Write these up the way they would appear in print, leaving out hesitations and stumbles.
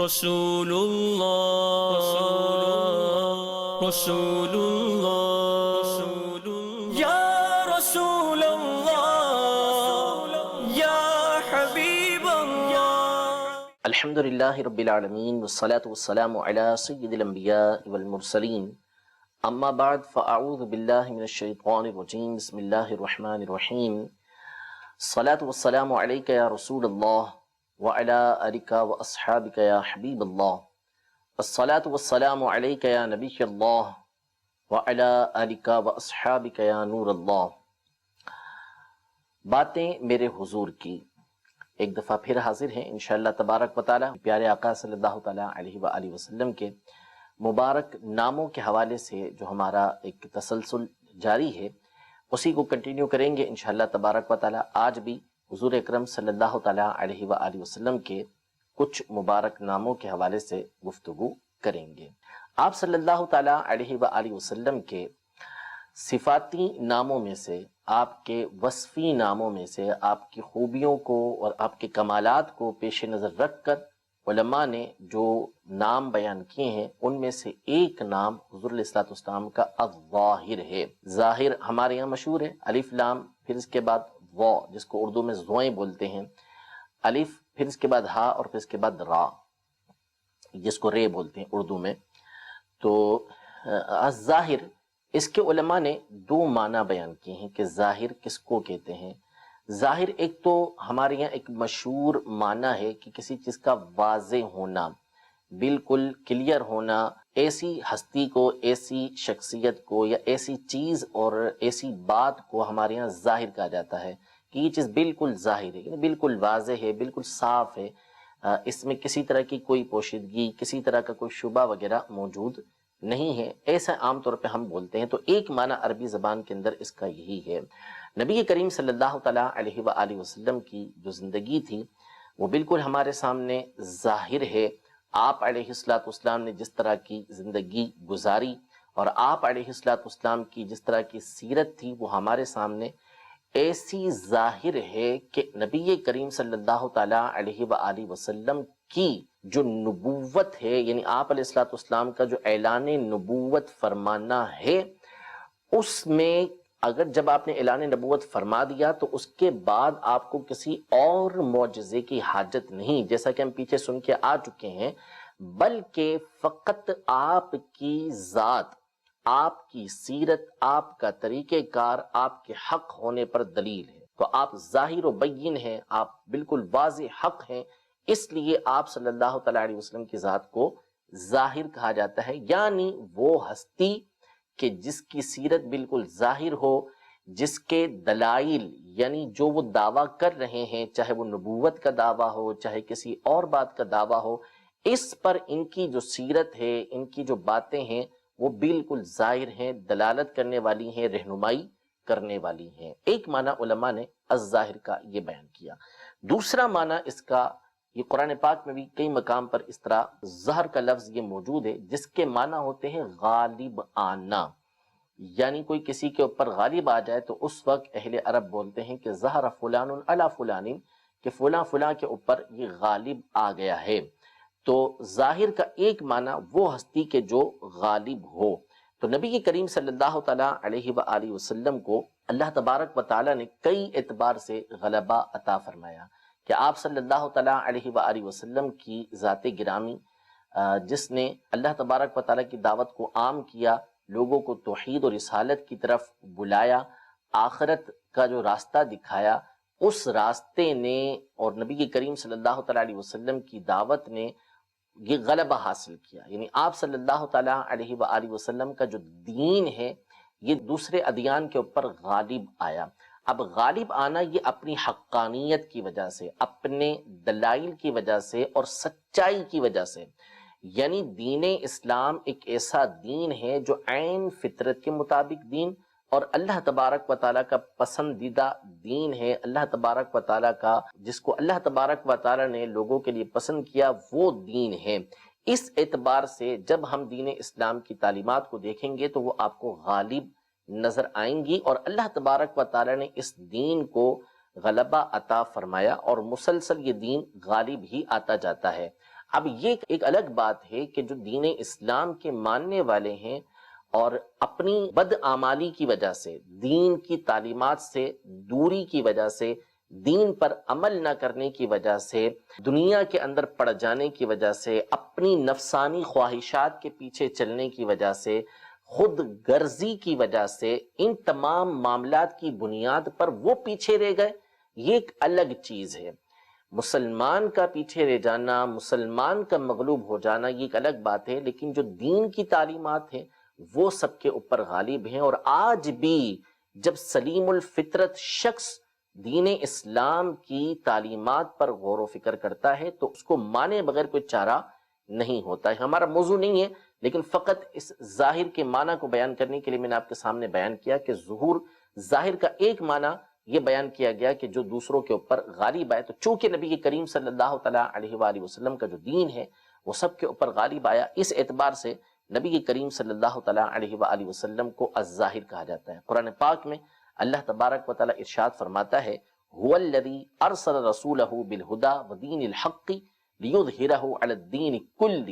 رسول اللہ رسول اللہ یا رسول اللہ یا حبیب اللہ۔ الحمدللہ رب العالمین والصلاة والسلام علی سید الانبیاء والمرسلین، اما بعد فاعوذ باللہ من الشیطان الرجیم، بسم اللہ الرحمن الرحیم۔ الصلاة والسلام علیک یا رسول اللہ وعلی آلک واصحابک یا حبیب اللہ، الصلاة والسلام علیک یا نبی اللہ وعلی آلک واصحابک یا نور اللہ۔ باتیں میرے حضور کی ایک دفعہ پھر حاضر ہیں انشاءاللہ تبارک و تعالی پیارے آقا صلی اللہ تعالی علیہ وآلہ وسلم کے مبارک ناموں کے حوالے سے جو ہمارا ایک تسلسل جاری ہے اسی کو کنٹینیو کریں گے انشاءاللہ تبارک و تعالی۔ آج بھی حضور اکرم صلی اللہ تعالی علیہ وآلہ وسلم کے کچھ مبارک ناموں کے حوالے سے گفتگو کریں گے۔ آپ صلی اللہ تعالی علیہ وآلہ وسلم کے صفاتی ناموں میں سے، آپ کے وصفی ناموں میں سے، آپ کی خوبیوں کو اور آپ کے کمالات کو پیش نظر رکھ کر علماء نے جو نام بیان کیے ہیں ان میں سے ایک نام حضور علیہ الصلوۃ والسلام کا الظاہر ہے۔ ظاہر ہمارے یہاں مشہور ہے، الف لام پھر اس کے بعد وا جس کو اردو میں زوئیں بولتے ہیں، الف پھر اس کے بعد ہا اور پھر اس کے بعد را جس کو رے بولتے ہیں اردو میں۔ تو الظاہر اس کے علماء نے دو معنی بیان کیے ہیں کہ ظاہر کس کو کہتے ہیں۔ ظاہر ایک تو ہمارے یہاں ایک مشہور معنی ہے کہ کسی چیز کا واضح ہونا، بالکل کلیئر ہونا، ایسی ہستی کو، ایسی شخصیت کو یا ایسی چیز اور ایسی بات کو ہمارے یہاں ظاہر کہا جاتا ہے کہ یہ چیز بالکل ظاہر ہے، یعنی بالکل واضح ہے، بالکل صاف ہے، اس میں کسی طرح کی کوئی پوشیدگی، کسی طرح کا کوئی شبہ وغیرہ موجود نہیں ہے، ایسا عام طور پہ ہم بولتے ہیں۔ تو ایک معنی عربی زبان کے اندر اس کا یہی ہے۔ نبی کریم صلی اللہ تعالیٰ علیہ وآلہ وسلم کی جو زندگی تھی وہ بالکل ہمارے سامنے ظاہر ہے۔ آپ علیہ الصلوۃ والسلام نے جس طرح کی زندگی گزاری اور آپ علیہ الصلوۃ والسلام کی جس طرح کی سیرت تھی وہ ہمارے سامنے ایسی ظاہر ہے کہ نبی کریم صلی اللہ تعالیٰ علیہ وآلہ وسلم کی جو نبوت ہے، یعنی آپ علیہ الصلوۃ والسلام کا جو اعلان نبوت فرمانا ہے، اس میں اگر جب آپ نے اعلان نبوت فرما دیا تو اس کے بعد آپ کو کسی اور معجزے کی حاجت نہیں، جیسا کہ ہم پیچھے سن کے آ چکے ہیں، بلکہ فقط آپ کی ذات، آپ کی سیرت، آپ کا طریقہ کار آپ کے حق ہونے پر دلیل ہے۔ تو آپ ظاہر و بین ہیں، آپ بالکل واضح حق ہیں، اس لیے آپ صلی اللہ تعالیٰ علیہ وسلم کی ذات کو ظاہر کہا جاتا ہے، یعنی وہ ہستی کہ جس کی سیرت بالکل ظاہر ہو، جس کے دلائل یعنی جو وہ دعویٰ کر رہے ہیں، چاہے وہ نبوت کا دعویٰ ہو چاہے کسی اور بات کا دعویٰ ہو، اس پر ان کی جو سیرت ہے، ان کی جو باتیں ہیں وہ بالکل ظاہر ہیں، دلالت کرنے والی ہیں، رہنمائی کرنے والی ہیں۔ ایک معنی علماء نے الظاہر کا یہ بیان کیا۔ دوسرا معنی اس کا، یہ قرآن پاک میں بھی کئی مقام پر اس طرح ظہر کا لفظ یہ موجود ہے جس کے معنی ہوتے ہیں غالب آنا، یعنی کوئی کسی کے اوپر غالب آ جائے تو اس وقت اہل عرب بولتے ہیں کہ ظہر فلان علی فلان، کہ فلاں فلاں کے اوپر یہ غالب آ گیا ہے۔ تو ظاہر کا ایک معنی وہ ہستی کے جو غالب ہو۔ تو نبی کریم صلی اللہ تعالیٰ علیہ وآلہ وسلم کو اللہ تبارک و تعالیٰ نے کئی اعتبار سے غلبہ عطا فرمایا کہ آپ صلی اللہ تعالیٰ علیہ وآلہ وسلم کی ذات گرامی جس نے اللہ تبارک و تعالیٰ کی دعوت کو عام کیا، لوگوں کو توحید اور رسالت کی طرف بلایا، آخرت کا جو راستہ دکھایا، اس راستے نے اور نبی کریم صلی اللہ تعالیٰ علیہ وسلم کی دعوت نے یہ غلبہ حاصل کیا، یعنی آپ صلی اللہ تعالیٰ علیہ وآلہ وسلم کا جو دین ہے یہ دوسرے ادیان کے اوپر غالب آیا۔ اب غالب آنا یہ اپنی حقانیت کی وجہ سے، اپنے دلائل کی وجہ سے اور سچائی کی وجہ سے، یعنی دین اسلام ایک ایسا دین ہے جو عین فطرت کے مطابق دین اور اللہ تبارک و تعالیٰ کا پسندیدہ دین ہے، اللہ تبارک و تعالیٰ کا جس کو اللہ تبارک و تعالیٰ نے لوگوں کے لیے پسند کیا وہ دین ہے۔ اس اعتبار سے جب ہم دین اسلام کی تعلیمات کو دیکھیں گے تو وہ آپ کو غالب نظر آئیں گی، اور اللہ تبارک و تعالیٰ نے اس دین کو غلبہ عطا فرمایا اور مسلسل یہ دین غالب ہی آتا جاتا ہے۔ اب یہ ایک الگ بات ہے کہ جو دین اسلام کے ماننے والے ہیں اور اپنی بدعمالی کی وجہ سے، دین کی تعلیمات سے دوری کی وجہ سے، دین پر عمل نہ کرنے کی وجہ سے، دنیا کے اندر پڑ جانے کی وجہ سے، اپنی نفسانی خواہشات کے پیچھے چلنے کی وجہ سے، خود غرضی کی وجہ سے، ان تمام معاملات کی بنیاد پر وہ پیچھے رہ گئے، یہ ایک الگ چیز ہے۔ مسلمان کا پیچھے رہ جانا، مسلمان کا مغلوب ہو جانا، یہ ایک الگ بات ہے، لیکن جو دین کی تعلیمات ہیں وہ سب کے اوپر غالب ہیں۔ اور آج بھی جب سلیم الفطرت شخص دین اسلام کی تعلیمات پر غور و فکر کرتا ہے تو اس کو مانے بغیر کوئی چارہ نہیں ہوتا ہے۔ ہمارا موضوع نہیں ہے، لیکن فقط اس ظاہر کے معنی کو بیان کرنے کے لیے میں نے آپ کے سامنے بیان کیا کہ ظہور ظاہر کا ایک معنی یہ بیان کیا گیا کہ جو دوسروں کے اوپر غالب آئے، تو چونکہ نبی کریم صلی اللہ تعالیٰ علیہ وآلہ وسلم کا جو دین ہے وہ سب کے اوپر غالب آیا، اس اعتبار سے نبی کریم صلی اللہ تعالیٰ علیہ وآلہ وسلم کو الظاہر کہا جاتا ہے۔ قرآن پاک میں اللہ تبارک و تعالیٰ ارشاد فرماتا ہے هو الذی ارسل رسولہ بالہدی ودین الحق لیظہرہ علی الدین کلہ،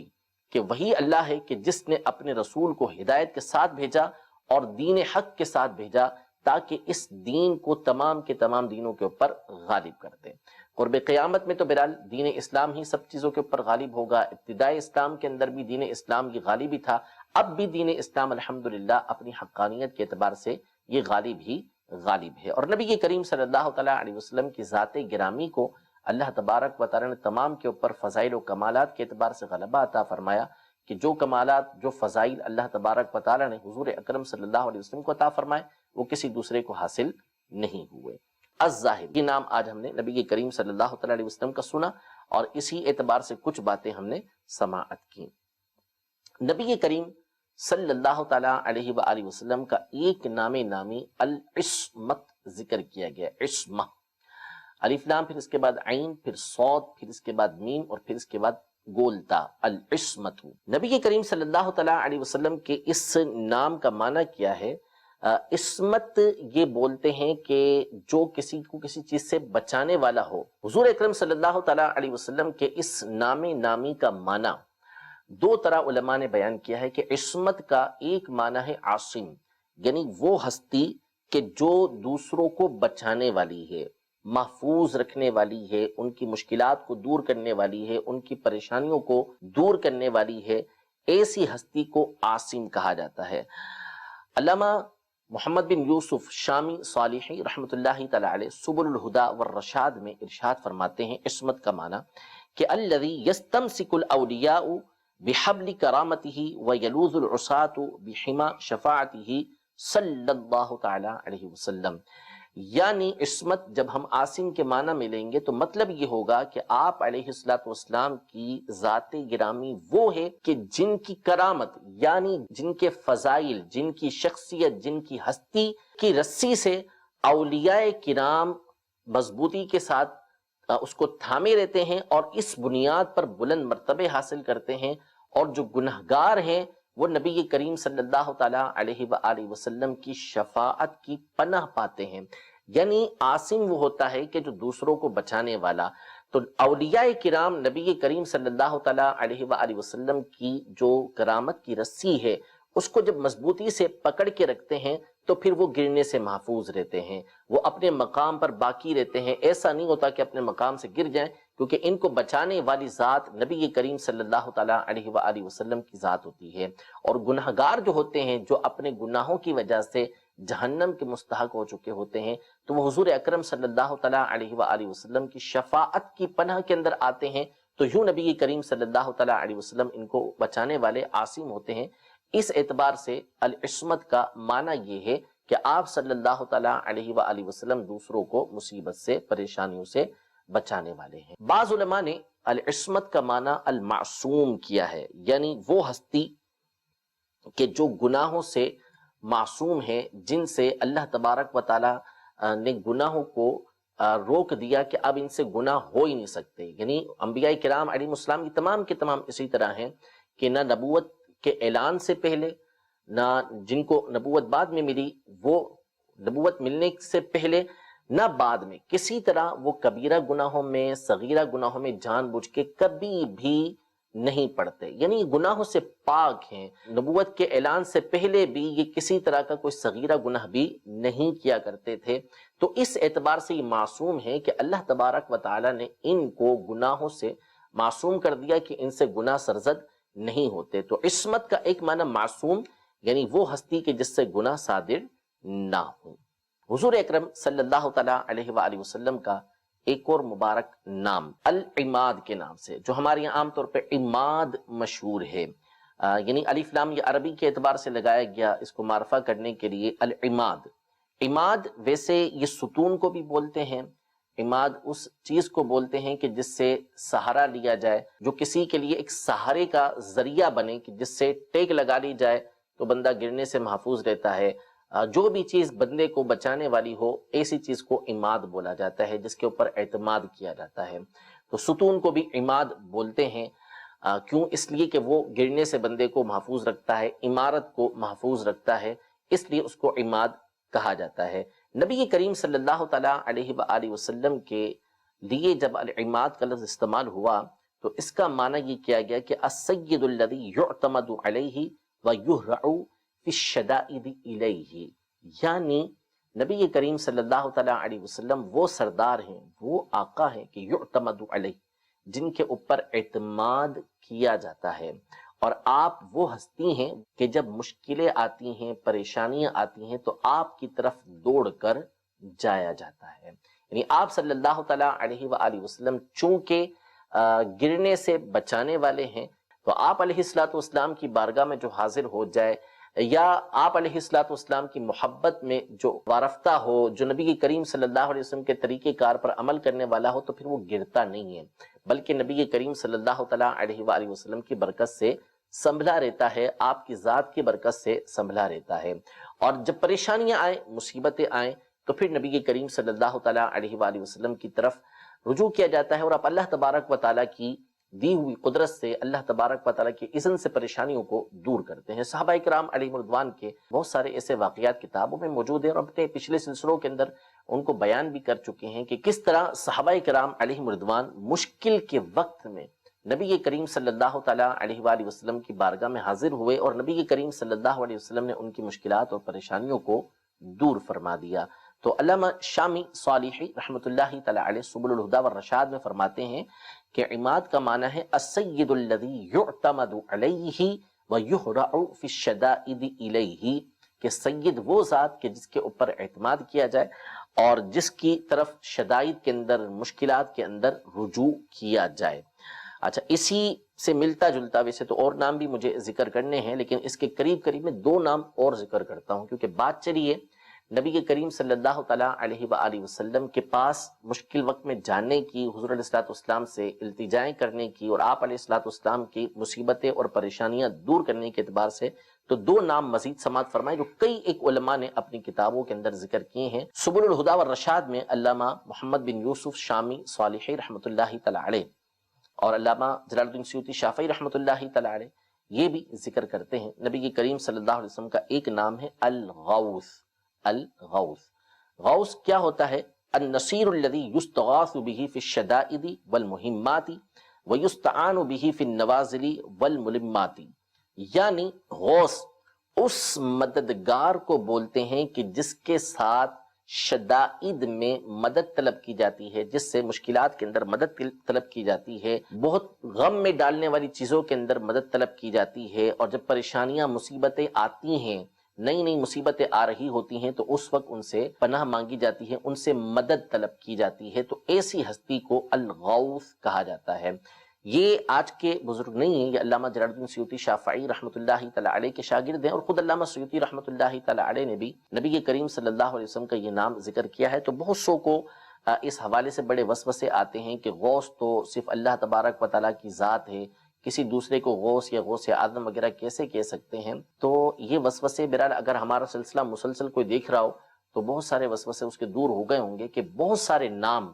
کہ وہی اللہ ہے کہ جس نے اپنے رسول کو ہدایت کے ساتھ بھیجا اور دین حق کے ساتھ بھیجا تاکہ اس دین کو تمام کے تمام دینوں کے اوپر غالب کر دے۔ قرب قیامت میں تو بہرحال دین اسلام ہی سب چیزوں کے اوپر غالب ہوگا، ابتدائی اسلام کے اندر بھی دین اسلام کی غالب ہی تھا، اب بھی دین اسلام الحمدللہ اپنی حقانیت کے اعتبار سے یہ غالب ہی غالب ہے۔ اور نبی کریم صلی اللہ تعالیٰ علیہ وسلم کی ذات گرامی کو اللہ تبارک و تعالیٰ نے تمام کے اوپر فضائل و کمالات کے اعتبار سے غلبہ عطا فرمایا کہ جو کمالات، جو فضائل اللہ تبارک و تعالیٰ نے حضور اکرم صلی اللہ علیہ وسلم کو عطا فرمائے وہ کسی دوسرے کو حاصل نہیں ہوئے۔ الظاہر، یہ نام آج ہم نے نبی کریم صلی اللہ تعالیٰ علیہ وسلم کا سنا اور اسی اعتبار سے کچھ باتیں ہم نے سماعت کی۔ نبی کریم صلی اللہ تعالیٰ علیہ وآلہ وسلم کا ایک نام نامی العصمت ذکر کیا گیا، عصمہ، الف لام، پھر اس کے بعد عین، پھر صاد، پھر اس کے بعد میم اور پھر اس کے بعد گولتا، العصمت۔ نبی کریم صلی اللہ تعالیٰ علیہ وسلم کے اس نام کا معنی کیا ہے؟ عصمت یہ بولتے ہیں کہ جو کسی کو کسی چیز سے بچانے والا ہو۔ حضور اکرم صلی اللہ تعالیٰ علیہ وسلم کے اس نام نامی کا معنی دو طرح علماء نے بیان کیا ہے کہ عصمت کا ایک معنی ہے عاصم، یعنی وہ ہستی کہ جو دوسروں کو بچانے والی ہے، محفوظ رکھنے والی ہے، ان کی مشکلات کو دور کرنے والی ہے، ان کی پریشانیوں کو دور کرنے والی ہے، ایسی ہستی کو عاصم کہا جاتا ہے۔ علامہ محمد بن یوسف شامی صالحی رحمۃ اللہ تعالی علیہ سبل الہدی والرشاد میں ارشاد فرماتے ہیں عصمت کا معنی کہ الذی یستمسک الاولیاء بحبل کرامتہ ویلوذ العصاة بحما شفاعتہ صلی اللہ تعالی علیہ وسلم۔ یعنی عصمت جب ہم عاصم کے معنی میں لیں گے تو مطلب یہ ہوگا کہ آپ علیہ الصلوۃ والسلام کی ذات گرامی وہ ہے کہ جن کی کرامت یعنی جن کے فضائل، جن کی شخصیت، جن کی ہستی کی رسی سے اولیاء کرام مضبوطی کے ساتھ اس کو تھامے رہتے ہیں اور اس بنیاد پر بلند مرتبے حاصل کرتے ہیں، اور جو گنہگار ہیں وہ نبی کریم صلی اللہ تعالیٰ علیہ وآلہ وسلم کی شفاعت کی پناہ پاتے ہیں۔ یعنی عاصم وہ ہوتا ہے کہ جو دوسروں کو بچانے والا۔ تو اولیاء کرام نبی کریم صلی اللہ تعالیٰ علیہ وآلہ وسلم کی جو کرامت کی رسی ہے اس کو جب مضبوطی سے پکڑ کے رکھتے ہیں تو پھر وہ گرنے سے محفوظ رہتے ہیں، وہ اپنے مقام پر باقی رہتے ہیں۔ ایسا نہیں ہوتا کہ اپنے مقام سے گر جائیں، کیونکہ ان کو بچانے والی ذات نبی کریم صلی اللہ تعالیٰ علیہ وآلہ وسلم کی ذات ہوتی ہے۔ اور گنہگار جو ہوتے ہیں، جو اپنے گناہوں کی وجہ سے جہنم کے مستحق ہو چکے ہوتے ہیں، تو وہ حضور اکرم صلی اللہ تعالیٰ علیہ وآلہ وسلم کی شفاعت کی پناہ کے اندر آتے ہیں، تو یوں نبی کریم صلی اللہ تعالیٰ علیہ وسلم ان کو بچانے والے عاصم ہوتے ہیں۔ اس اعتبار سے العصمت کا معنی یہ ہے کہ آپ صلی اللہ تعالیٰ علیہ وآلہ وسلم دوسروں کو مصیبت سے، پریشانیوں سے بچانے والے ہیں۔ بعض علماء نے العصمت کا معنی المعصوم کیا ہے، یعنی وہ ہستی کہ جو گناہوں سے معصوم ہے، جن سے اللہ تبارک و تعالیٰ نے گناہوں کو روک دیا کہ اب ان سے گناہ ہو ہی نہیں سکتے۔ یعنی انبیاء کرام علیہ السلام کی تمام کے تمام اسی طرح ہیں کہ نہ نبوت کے اعلان سے پہلے، نہ جن کو نبوت بعد میں ملی، وہ نبوت ملنے سے پہلے نہ بعد میں، کسی طرح وہ کبیرہ گناہوں میں، صغیرہ گناہوں میں جان بوجھ کے کبھی بھی نہیں پڑھتے، یعنی گناہوں سے پاک ہیں۔ نبوت کے اعلان سے پہلے بھی یہ کسی طرح کا کوئی صغیرہ گناہ بھی نہیں کیا کرتے تھے، تو اس اعتبار سے یہ معصوم ہے کہ اللہ تبارک و تعالی نے ان کو گناہوں سے معصوم کر دیا کہ ان سے گناہ سرزد نہیں ہوتے۔ تو عصمت کا ایک معنی معصوم، یعنی وہ ہستی کہ جس سے گناہ صادر نہ ہو۔ حضور اکرم صلی اللہ تعالی علیہ وآلہ وسلم کا ایک اور مبارک نام العماد کے نام سے، جو ہمارے یہاں عام طور پہ عماد مشہور ہے، یعنی الف لام یہ عربی کے اعتبار سے لگایا گیا اس کو معرفہ کرنے کے لیے۔ العماد، عماد ویسے یہ ستون کو بھی بولتے ہیں، عماد اس چیز کو بولتے ہیں کہ جس سے سہارا لیا جائے، جو کسی کے لیے ایک سہارے کا ذریعہ بنے، کہ جس سے ٹیک لگا لی جائے تو بندہ گرنے سے محفوظ رہتا ہے۔ جو بھی چیز بندے کو بچانے والی ہو، ایسی چیز کو عماد بولا جاتا ہے، جس کے اوپر اعتماد کیا جاتا ہے۔ تو ستون کو بھی عماد بولتے ہیں، کیوں؟ اس لیے کہ وہ گرنے سے بندے کو محفوظ رکھتا ہے، عمارت کو محفوظ رکھتا ہے، اس لیے اس کو عماد کہا جاتا ہے۔ نبی کریم صلی اللہ تعالیٰ علیہ وآلہ وسلم کے لیے جب العماد کا لفظ استعمال ہوا تو اس کا معنی یہ کیا گیا کہ السید الذی یعتمد علیہ ویہرع فی الشدائد الیہ، یعنی نبی کریم صلی اللہ تعالیٰ علیہ وسلم وہ سردار ہیں، وہ آقا ہیں کہ یعتمد علیہ، جن کے اوپر اعتماد کیا جاتا ہے، اور آپ وہ ہستی ہیں کہ جب مشکلیں آتی ہیں، پریشانیاں آتی ہیں تو آپ کی طرف دوڑ کر جایا جاتا ہے۔ یعنی آپ صلی اللہ تعالیٰ علیہ وآلہ وسلم چونکہ گرنے سے بچانے والے ہیں، تو آپ علیہ السلام کی بارگاہ میں جو حاضر ہو جائے، یا آپ علیہ السلام کی محبت میں جو وارفتہ ہو، جو نبی کریم صلی اللہ علیہ وسلم کے طریقہ کار پر عمل کرنے والا ہو، تو پھر وہ گرتا نہیں ہے، بلکہ نبی کریم صلی اللہ تعالیٰ علیہ وآلہ وسلم کی برکت سے سنبھلا رہتا ہے، آپ کی ذات کی برکت سے سنبھلا رہتا ہے۔ اور جب پریشانیاں آئیں، مصیبتیں آئیں، تو پھر نبی کریم صلی اللہ تعالیٰ علیہ وآلہ وسلم کی طرف رجوع کیا جاتا ہے، اور آپ اللہ تبارک و تعالیٰ کی دی ہوئی قدرت سے، اللہ تبارک و تعالیٰ کے اذن سے پریشانیوں کو دور کرتے ہیں۔ صحابہ کرام علیہ رضوان کے بہت سارے ایسے واقعات کتابوں میں موجود ہیں، اور اپنے پچھلے سلسلوں کے اندر ان کو بیان بھی کر چکے ہیں کہ کس طرح صحابہ کرام علیہ رضوان مشکل کے وقت میں نبی کریم صلی اللہ تعالیٰ علیہ وآلہ وسلم کی بارگاہ میں حاضر ہوئے، اور نبی کریم صلی اللہ علیہ وسلم نے ان کی مشکلات اور پریشانیوں کو دور فرما دیا۔ تو علامہ شامی صالحی رحمۃ اللہ تعالیٰ علیہ سبل الہدی والرشاد میں فرماتے ہیں کہ عماد کا معنی ہے السید الذی یعتمد علیہ ویہرع فی الشدائد الیہ، کہ سید وہ ذات کہ جس کے اوپر اعتماد کیا جائے اور جس کی طرف شدائد کے اندر، مشکلات کے اندر رجوع کیا جائے۔ اچھا، اسی سے ملتا جلتا ویسے تو اور نام بھی مجھے ذکر کرنے ہیں، لیکن اس کے قریب قریب میں دو نام اور ذکر کرتا ہوں، کیونکہ بات چلیے نبی کریم صلی اللہ تعالیٰ علیہ وآلہ وسلم کے پاس مشکل وقت میں جانے کی، حضور علیہ السلام سے التجائیں کرنے کی، اور آپ علیہ السلام کی مصیبتیں اور پریشانیاں دور کرنے کے اعتبار سے تو دو نام مزید سماعت فرمائے، جو کئی ایک علماء نے اپنی کتابوں کے اندر ذکر کیے ہیں۔ سبل الہدی والرشاد میں علامہ محمد بن یوسف شامی صالحی رحمۃ اللہ تعالیٰ علیہ اور علامہ جلال الدین سیوطی شافعی رحمۃ اللہ تعالیٰ علیہ یہ بھی ذکر کرتے ہیں، نبی کریم صلی اللہ علیہ وسلم کا ایک نام ہے الغوث۔ الغوث، غوث کیا ہوتا ہے؟ النصیر الذی یستغاث به فی الشدائد والمہمات ویستعان به فی النوازل والملمات، یعنی غوث اس مددگار کو بولتے ہیں کہ جس کے ساتھ شدائد میں مدد طلب کی جاتی ہے، جس سے مشکلات کے اندر مدد طلب کی جاتی ہے، بہت غم میں ڈالنے والی چیزوں کے اندر مدد طلب کی جاتی ہے، اور جب پریشانیاں مصیبتیں آتی ہیں، نئی نئی مصیبتیں آ رہی ہوتی ہیں، تو اس وقت ان سے پناہ مانگی جاتی ہے، ان سے مدد طلب کی جاتی ہے، تو ایسی ہستی کو الغوث کہا جاتا ہے۔ یہ آج کے بزرگ نہیں ہیں، یہ علامہ جلال الدین سیوطی شافعی رحمۃ اللہ تعالیٰ علیہ کے شاگرد ہیں، اور خود علامہ سیوطی رحمۃ اللہ تعالیٰ علیہ نے بھی نبی کریم صلی اللہ علیہ وسلم کا یہ نام ذکر کیا ہے۔ تو بہت سو کو اس حوالے سے بڑے وسوسے آتے ہیں کہ غوث تو صرف اللہ تبارک و تعالیٰ کی ذات ہے، کسی دوسرے کو غوث یا غوث اعظم وغیرہ کیسے کہہ سکتے ہیں؟ تو یہ وسوسے بہرحال اگر ہمارا سلسلہ مسلسل کوئی دیکھ رہا ہو تو بہت سارے وسوسے اس کے دور ہو گئے ہوں گے، کہ بہت سارے نام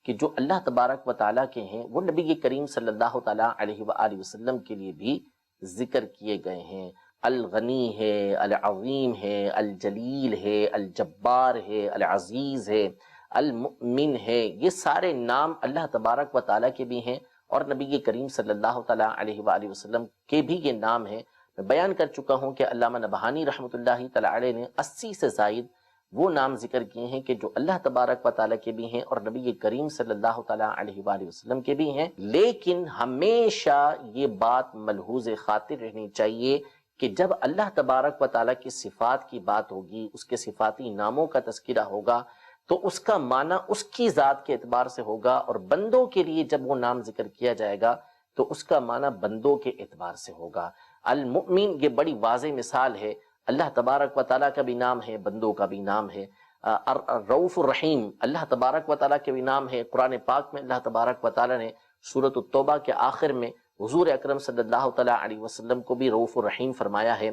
کہ جو اللہ تبارک و تعالیٰ کے ہیں وہ نبی کریم صلی اللہ تعالیٰ علیہ وآلہ وسلم کے لیے بھی ذکر کیے گئے ہیں۔ الغنی ہے، العظیم ہے، الجلیل ہے، الجبار ہے، العزیز ہے، المؤمن ہے، یہ سارے نام اللہ تبارک و تعالیٰ کے بھی ہیں، اور نبی کریم صلی اللہ تعالیٰ علیہ وآلہ وسلم کے بھی یہ نام ہیں۔ میں بیان کر چکا ہوں کہ علامہ نبہانی رحمۃ اللہ تعالیٰ علیہ نے 80 سے زائد وہ نام ذکر کیے ہیں کہ جو اللہ تبارک و تعالیٰ کے بھی ہیں اور نبی کریم صلی اللہ تعالیٰ علیہ وآلہ وسلم کے بھی ہیں، لیکن ہمیشہ یہ بات ملحوظ خاطر رہنی چاہیے کہ جب اللہ تبارک و تعالیٰ کی صفات کی بات ہوگی، اس کے صفاتی ناموں کا تذکرہ ہوگا، تو اس کا معنی اس کی ذات کے اعتبار سے ہوگا، اور بندوں کے لیے جب وہ نام ذکر کیا جائے گا تو اس کا معنی بندوں کے اعتبار سے ہوگا۔ المؤمن یہ بڑی واضح مثال ہے، اللہ تبارک و تعالیٰ کا بھی نام ہے، بندوں کا بھی نام ہے۔ الرؤوف الرحیم اللہ تبارک و تعالیٰ کے بھی نام ہے۔ قرآن پاک میں اللہ تبارک و تعالیٰ نے سورۃ التوبہ کے آخر میں حضور اکرم صلی اللہ تعالیٰ علیہ وسلم کو بھی رؤوف الرحیم فرمایا ہے۔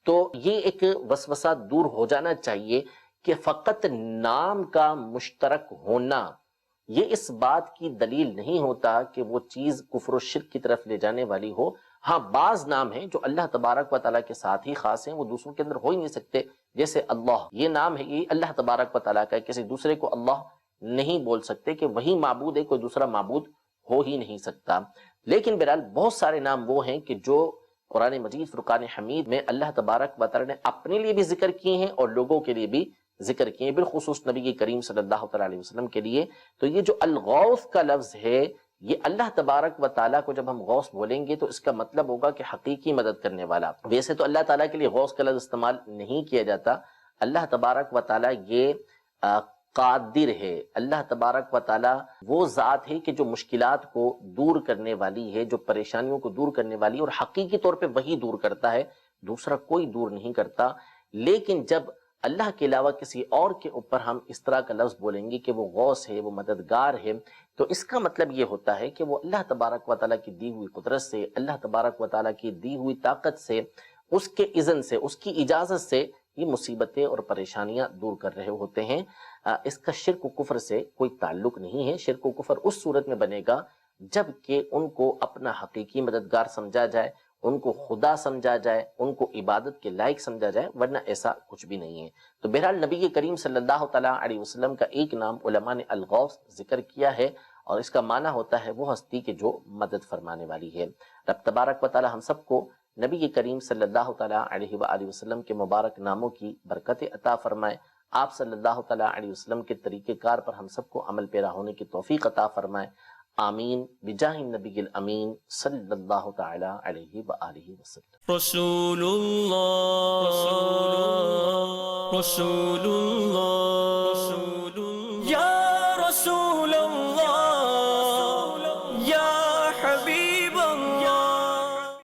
تو یہ ایک وسوسہ دور ہو جانا چاہیے کہ فقط نام کا مشترک ہونا یہ اس بات کی دلیل نہیں ہوتا کہ وہ چیز کفر و شرک کی طرف لے جانے والی ہو۔ ہاں بعض نام ہیں جو اللہ تبارک و تعالیٰ کے ساتھ ہی خاص ہیں، وہ دوسروں کے اندر ہو ہی نہیں سکتے، جیسے اللہ، یہ نام ہے، یہ اللہ تبارک و تعالیٰ کا ہے، کسی دوسرے کو اللہ نہیں بول سکتے کہ وہی معبود ہے، کوئی دوسرا معبود ہو ہی نہیں سکتا۔ لیکن بہرحال بہت سارے نام وہ ہیں کہ جو قرآن مجید فرقان حمید میں اللہ تبارک و تعالیٰ نے اپنے لیے بھی ذکر کیے ہیں اور لوگوں کے لیے بھی ذکر کیے ہیں، بالخصوص نبی کریم صلی اللہ تعالیٰ علیہ وسلم کے لیے۔ تو یہ جو الغوث کا لفظ ہے، یہ اللہ تبارک و تعالیٰ کو جب ہم غوث بولیں گے تو اس کا مطلب ہوگا کہ حقیقی مدد کرنے والا۔ ویسے تو اللہ تعالیٰ کے لیے غوث کا لفظ استعمال نہیں کیا جاتا۔ اللہ تبارک و تعالیٰ یہ قادر ہے، اللہ تبارک و تعالیٰ وہ ذات ہے کہ جو مشکلات کو دور کرنے والی ہے، جو پریشانیوں کو دور کرنے والی ہے، اور حقیقی طور پہ وہی دور کرتا ہے، دوسرا کوئی دور نہیں کرتا۔ لیکن جب اللہ کے علاوہ کسی اور کے اوپر ہم اس طرح کا لفظ بولیں گے کہ وہ غوث ہے، وہ مددگار ہے، تو اس کا مطلب یہ ہوتا ہے کہ وہ اللہ تبارک و تعالیٰ کی دی ہوئی قدرت سے، اللہ تبارک و تعالیٰ کی دی ہوئی طاقت سے، اس کے اذن سے، اس کی اجازت سے یہ مصیبتیں اور پریشانیاں دور کر رہے ہوتے ہیں۔ اس کا شرک و کفر سے کوئی تعلق نہیں ہے۔ شرک و کفر اس صورت میں بنے گا جب کہ ان کو اپنا حقیقی مددگار سمجھا جائے، ان کو خدا سمجھا جائے، ان کو عبادت کے لائق سمجھا جائے، ورنہ ایسا کچھ بھی نہیں ہے۔ تو بہرحال نبی کریم صلی اللہ تعالیٰ علیہ وسلم کا ایک نام علماء نے الغوث ذکر کیا ہے، اور اس کا معنی ہوتا ہے وہ ہستی کہ جو مدد فرمانے والی ہے۔ رب تبارک و تعالیٰ ہم سب کو نبی کریم صلی اللہ تعالیٰ علیہ وآلہ وسلم کے مبارک ناموں کی برکت عطا فرمائے، آپ صلی اللہ تعالیٰ علیہ وسلم کے طریقہ کار پر ہم سب کو عمل پیرا ہونے کی توفیق عطا فرمائے، آمین بجاہ النبی الامین صلی اللہ تعالیٰ علیہ وآلہ وسلم۔ رسول اللہ، رسول اللہ،